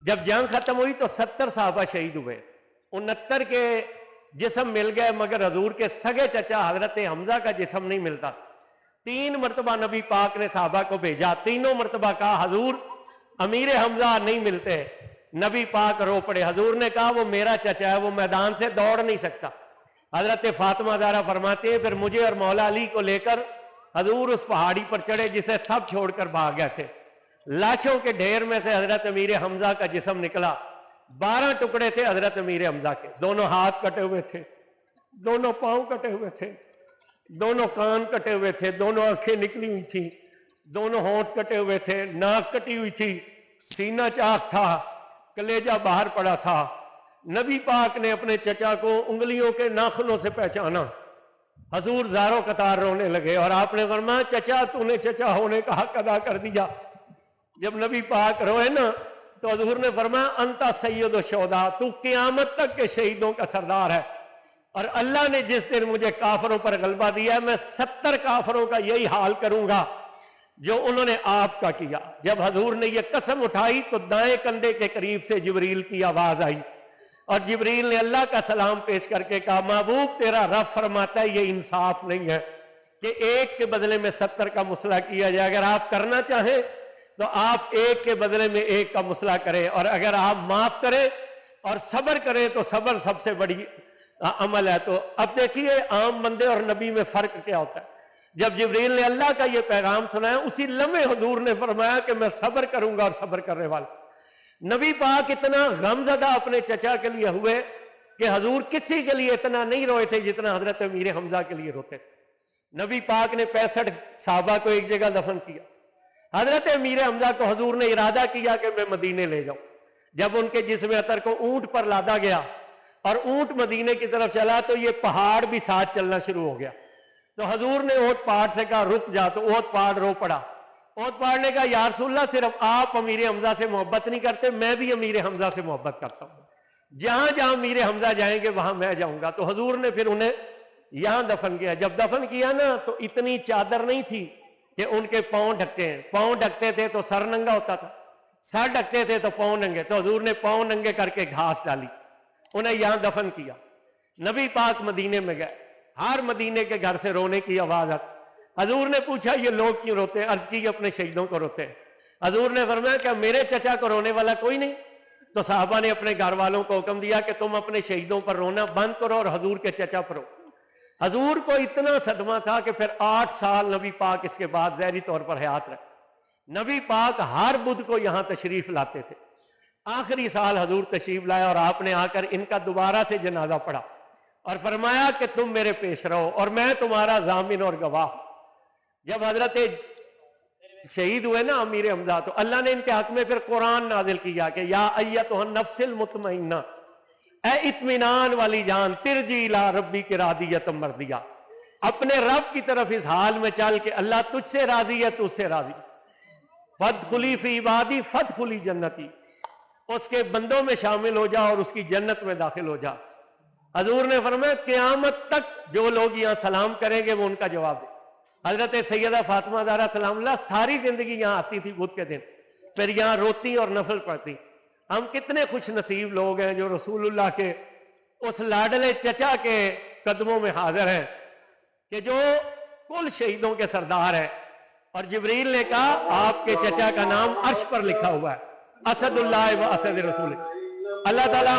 جب جنگ ختم ہوئی تو 70 صحابہ شہید ہوئے، 69 کے جسم مل گئے، مگر حضور کے سگے چچا حضرت حمزہ کا جسم نہیں ملتا۔ 3 مرتبہ نبی پاک نے صحابہ کو بھیجا، تینوں مرتبہ کہا حضور امیر حمزہ نہیں ملتے۔ نبی پاک رو پڑے، حضور نے کہا وہ میرا چچا ہے، وہ میدان سے دوڑ نہیں سکتا۔ حضرت فاطمہ زہرا فرماتے ہیں پھر مجھے اور مولا علی کو لے کر حضور اس پہاڑی پر چڑھے جسے سب چھوڑ کر بھاگ گئے تھے۔ لاشوں کے ڈھیر میں سے حضرت امیر حمزہ کا جسم نکلا، 12 ٹکڑے تھے حضرت امیر حمزہ کے، دونوں ہاتھ کٹے ہوئے تھے، دونوں پاؤں کٹے ہوئے تھے، دونوں کان کٹے ہوئے تھے، دونوں آنکھیں نکلی ہوئی تھیں، دونوں ہونٹ کٹے ہوئے تھے، ناک کٹی ہوئی تھی، سینہ چاک تھا، کلیجہ باہر پڑا تھا۔ نبی پاک نے اپنے چچا کو انگلیوں کے ناخنوں سے پہچانا۔ حضور زاروں قطار رونے لگے اور آپ نے فرمایا چچا تو نے چچا ہونے کا حق ادا کر دیا۔ جب نبی پاک روئے نا تو حضور نے فرمایا انتا سید الشہداء، تو قیامت تک کے شہیدوں کا سردار ہے، اور اللہ نے جس دن مجھے کافروں پر غلبہ دیا ہے میں 70 کافروں کا یہی حال کروں گا جو انہوں نے آپ کا کیا۔ جب حضور نے یہ قسم اٹھائی تو دائیں کندھے کے قریب سے جبریل کی آواز آئی، اور جبریل نے اللہ کا سلام پیش کر کے کہا محبوب تیرا رب فرماتا ہے یہ انصاف نہیں ہے کہ ایک کے بدلے میں 70 کا مصلح کیا جائے، اگر آپ کرنا چاہیں تو آپ ایک کے بدلے میں ایک کا مصلح کریں، اور اگر آپ معاف کریں اور صبر کریں تو صبر سب سے بڑی عمل ہے۔ تو اب دیکھیے عام بندے اور نبی میں فرق کیا ہوتا ہے۔ جب جبریل نے اللہ کا یہ پیغام سنایا اسی لمحے حضور نے فرمایا کہ میں صبر کروں گا اور صبر کرنے والا۔ نبی پاک اتنا غم زدہ اپنے چچا کے لیے ہوئے کہ حضور کسی کے لیے اتنا نہیں روئے تھے جتنا حضرت امیر حمزہ کے لیے روتے تھے۔ نبی پاک نے 65 صحابہ کو ایک جگہ دفن کیا۔ حضرت امیر حمزہ کو حضور نے ارادہ کیا کہ میں مدینے لے جاؤں۔ جب ان کے جسم اطہر کو اونٹ پر لادا گیا اور اونٹ مدینے کی طرف چلا تو یہ پہاڑ بھی ساتھ چلنا شروع ہو گیا۔ تو حضور نے اونٹ پہاڑ سے کہا رک جا، تو اونٹ پہاڑ رو پڑا۔ اونٹ پہاڑ نے کہا یا رسول اللہ صرف آپ امیر حمزہ سے محبت نہیں کرتے، میں بھی امیر حمزہ سے محبت کرتا ہوں، جہاں جہاں امیر حمزہ جائیں گے وہاں میں جاؤں گا۔ تو حضور نے پھر انہیں یہاں دفن کیا۔ جب دفن کیا نا تو اتنی چادر نہیں تھی کہ ان کے پاؤں ڈھکتے ہیں، پاؤں ڈھکتے تھے تو سر ننگا ہوتا تھا، سر ڈھکتے تھے تو پاؤں ننگے، تو حضور نے پاؤں ننگے کر کے گھاس ڈالی، انہیں یہاں دفن کیا۔ نبی پاک مدینے میں گئے، ہر مدینے کے گھر سے رونے کی آواز آتی۔ حضور نے پوچھا یہ لوگ کیوں روتے ہیں؟ عرض کی اپنے شہیدوں کو روتے ہیں۔ حضور نے فرمایا کہ میرے چچا کو رونے والا کوئی نہیں؟ تو صحابہ نے اپنے گھر والوں کو حکم دیا کہ تم اپنے شہیدوں پر رونا بند کرو اور حضور کے چچا پر رو۔ حضور کو اتنا صدمہ تھا کہ پھر 8 سال نبی پاک اس کے بعد ظاہری طور پر حیات رہے۔ نبی پاک ہر بدھ کو یہاں تشریف لاتے تھے۔ آخری سال حضور تشریف لائے اور آپ نے آ کر ان کا دوبارہ سے جنازہ پڑھا اور فرمایا کہ تم میرے پیش رہو اور میں تمہارا ضامن اور گواہ۔ جب حضرت شہید ہوئے نا امیر حمزہ تو اللہ نے ان کے حق میں پھر قرآن نازل کیا کہ یا ایتھا النفس المطمئنہ، اے اطمینان والی جان، ترجی الی ربک راضیۃ مرضیہ، اپنے رب کی طرف اس حال میں چل کہ اللہ تجھ سے راضی ہے تو اس سے راضی، فادخلی فی عبادی فادخلی جنتی، اس کے بندوں میں شامل ہو جا اور اس کی جنت میں داخل ہو جا۔ حضور نے فرمایا قیامت تک جو لوگ یہاں سلام کریں گے وہ ان کا جواب دیں۔ حضرت سیدہ فاطمہ زہرا سلام اللہ ساری زندگی یہاں آتی تھی بدھ کے دن، پھر یہاں روتی اور نفل پڑھتی۔ ہم کتنے خوش نصیب لوگ ہیں جو رسول اللہ کے اس لاڈلے چچا کے قدموں میں حاضر ہیں کہ جو کل شہیدوں کے سردار ہیں۔ اور جبریل نے کہا آپ کے چچا کا نام عرش پر لکھا ہوا ہے، اسد اللہ و اسد رسول۔ اللہ تعالیٰ